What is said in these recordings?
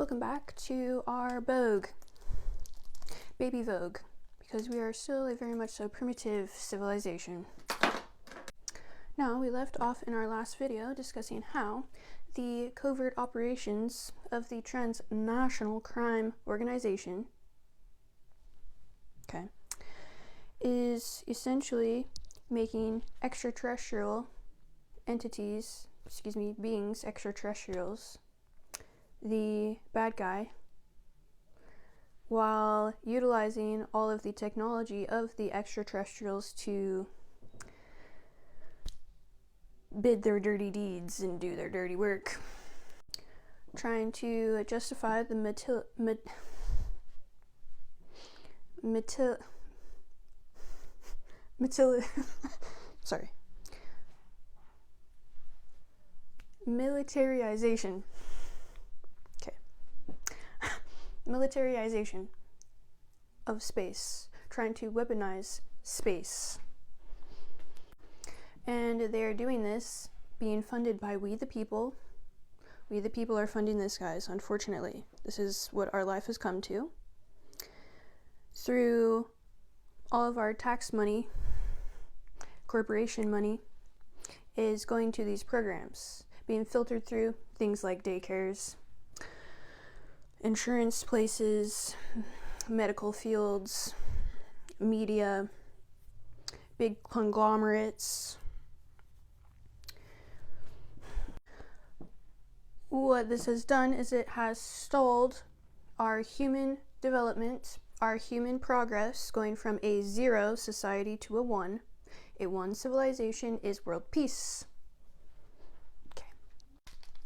Welcome back to our Bogue, baby Vogue, because we are still a very much so primitive civilization. Now, we left off in our last video discussing how the covert operations of the transnational crime organization, is essentially making extraterrestrial entities, beings, extraterrestrials, the bad guy, while utilizing all of the technology of the extraterrestrials to bid their dirty deeds and do their dirty work, trying to justify the militarization. Militarization of space, trying to weaponize space. And they are doing this being funded by we the people. We the people are funding this, guys, unfortunately. This is what our life has come to. Through all of our tax money, corporation money, is going to these programs, being filtered through things like daycares, insurance places, medical fields, media, big conglomerates. What this has done is it has stalled our human development, our human progress, going from a 0 society to a 1. A 1 civilization is world peace.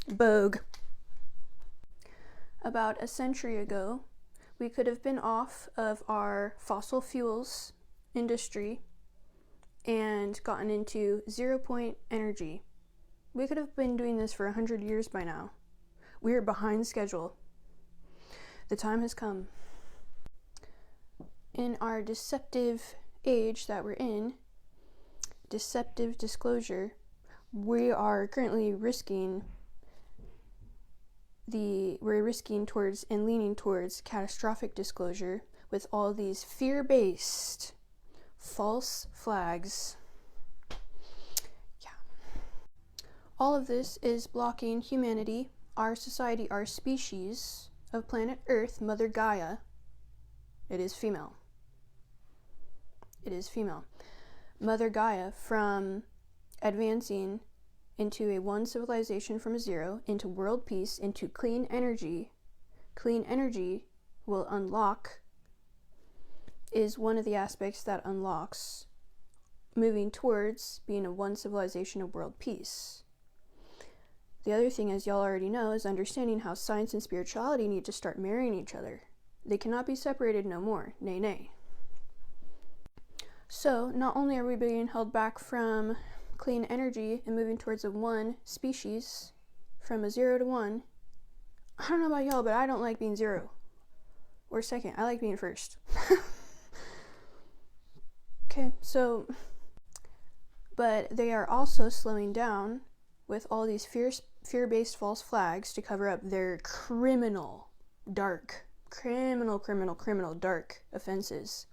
Bogue. About a century ago, we could have been off of our fossil fuels industry and gotten into 0-point energy. We could have been doing this for 100 years by now. We are behind schedule. The time has come. In our deceptive age that we're in, deceptive disclosure, we are currently towards and leaning towards catastrophic disclosure with all these fear-based false flags. All of this is blocking humanity, our society, our species of planet Earth, Mother Gaia. It is female. It is female. Mother Gaia from advancing into a 1 civilization from a 0, into world peace, into clean energy. Clean energy will unlock, is one of the aspects that unlocks moving towards being a 1 civilization of world peace. The other thing, as y'all already know, is understanding how science and spirituality need to start marrying each other. They cannot be separated no more. Nay, nay. So, not only are we being held back from clean energy and moving towards a 1 species, from a 0 to 1, I don't know about y'all, but I don't like being 0 or 2nd. I like being 1st. Okay, so, but they are also slowing down with all these fear-based false flags to cover up their criminal, dark offenses.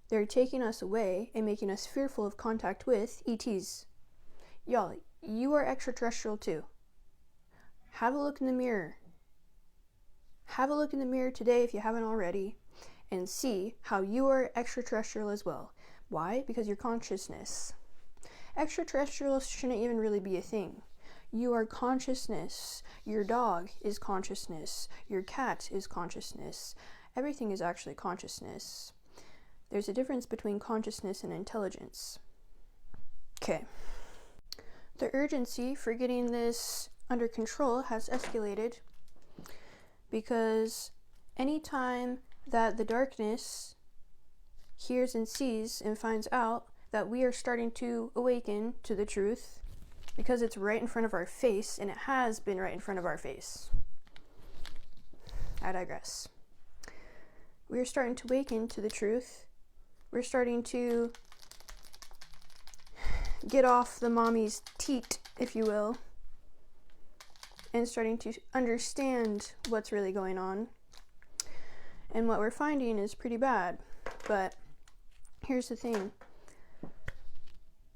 They're taking us away and making us fearful of contact with ETs. Y'all, you are extraterrestrial too. Have a look in the mirror. Have a look in the mirror today if you haven't already, and see how you are extraterrestrial as well. Why? Because your consciousness. Extraterrestrials shouldn't even really be a thing. You are consciousness. Your dog is consciousness. Your cat is consciousness. Everything is actually consciousness. There's a difference between consciousness and intelligence. Okay. The urgency for getting this under control has escalated because anytime that the darkness hears and sees and finds out that we are starting to awaken to the truth, because it's right in front of our face, and it has been right in front of our face. I digress. We are starting to awaken to the truth. We're starting to get off the mommy's teat, if you will, and starting to understand what's really going on. And what we're finding is pretty bad. But here's the thing.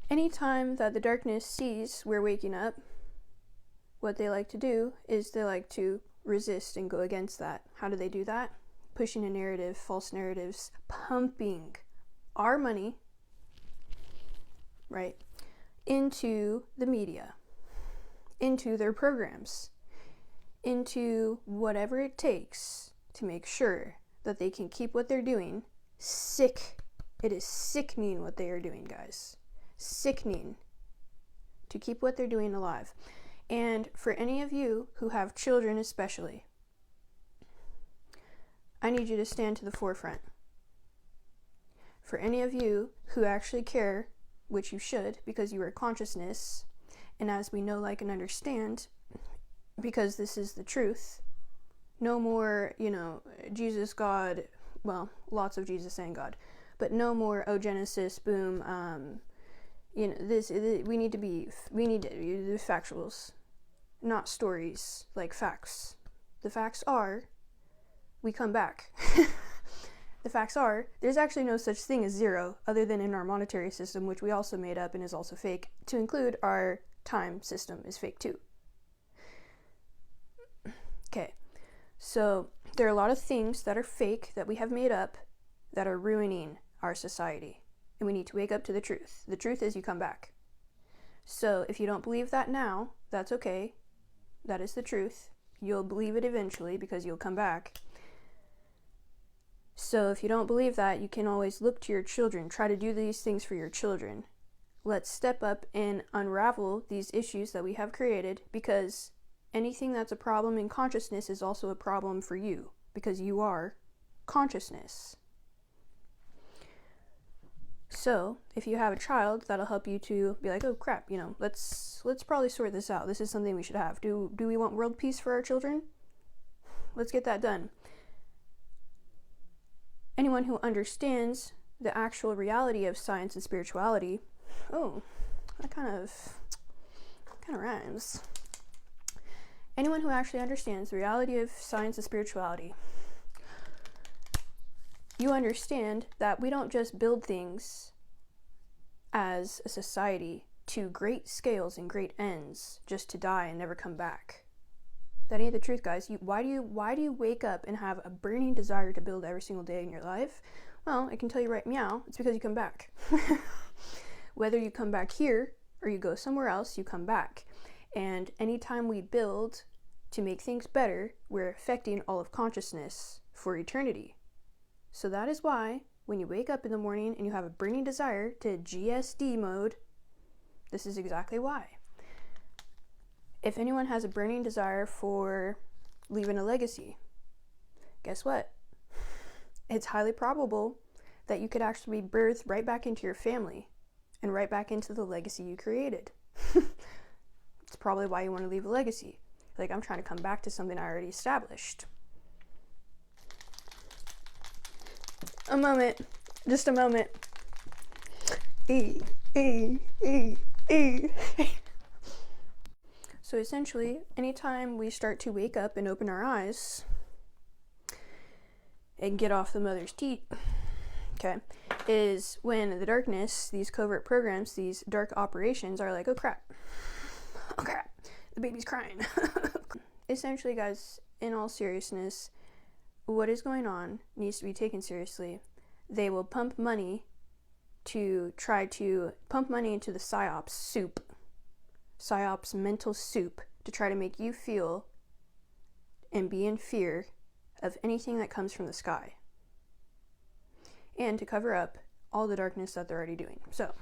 Anytime that the darkness sees we're waking up, what they like to do is they like to resist and go against that. How do they do that? Pushing a narrative, false narratives, pumping our money, right, into the media, into their programs, into whatever it takes to make sure that they can keep what they're doing. Sick. It is sickening what they are doing, guys. Sickening to keep what they're doing alive. And for any of you who have children especially, I need you to stand to the forefront. For any of you who actually care, which you should, because you are consciousness, and as we know, like, and understand, because this is the truth, no more, Jesus, God, well, lots of Jesus and God, but no more, oh, Genesis, boom, we need to do factuals, not stories, like facts. The facts are, we come back. The facts are, there's actually no such thing as zero, other than in our monetary system, which we also made up and is also fake, to include our time system is fake too. Okay, so there are a lot of things that are fake that we have made up that are ruining our society. And we need to wake up to the truth. The truth is you come back. So if you don't believe that now, that's okay. That is the truth. You'll believe it eventually because you'll come back. So if you don't believe that, you can always look to your children. Try to do these things for your children. Let's step up and unravel these issues that we have created, because anything that's a problem in consciousness is also a problem for you, because you are consciousness. So if you have a child, that'll help you to be like, oh crap, let's probably sort this out. This is something we should have. Do we want world peace for our children? Let's get that done. Anyone who understands the actual reality of science and spirituality, oh, that kind of rhymes. Anyone who actually understands the reality of science and spirituality, you understand that we don't just build things as a society to great scales and great ends just to die and never come back. That ain't the truth, guys. Why do you wake up and have a burning desire to build every single day in your life? Well, I can tell you right meow, it's because you come back. Whether you come back here or you go somewhere else, you come back. And anytime we build to make things better, we're affecting all of consciousness for eternity. So that is why when you wake up in the morning and you have a burning desire to GSD mode, this is exactly why. If anyone has a burning desire for leaving a legacy, guess what? It's highly probable that you could actually be birthed right back into your family and right back into the legacy you created. It's probably why you want to leave a legacy. Like, I'm trying to come back to something I already established. A moment. Just a moment. So essentially, anytime we start to wake up and open our eyes and get off the mother's teat, okay, is when the darkness, these covert programs, these dark operations are like, oh crap, the baby's crying. Essentially, guys, in all seriousness, what is going on needs to be taken seriously. They will pump money to try to pump money into the psyops soup, psyops mental soup, to try to make you feel and be in fear of anything that comes from the sky, and to cover up all the darkness that they're already doing. So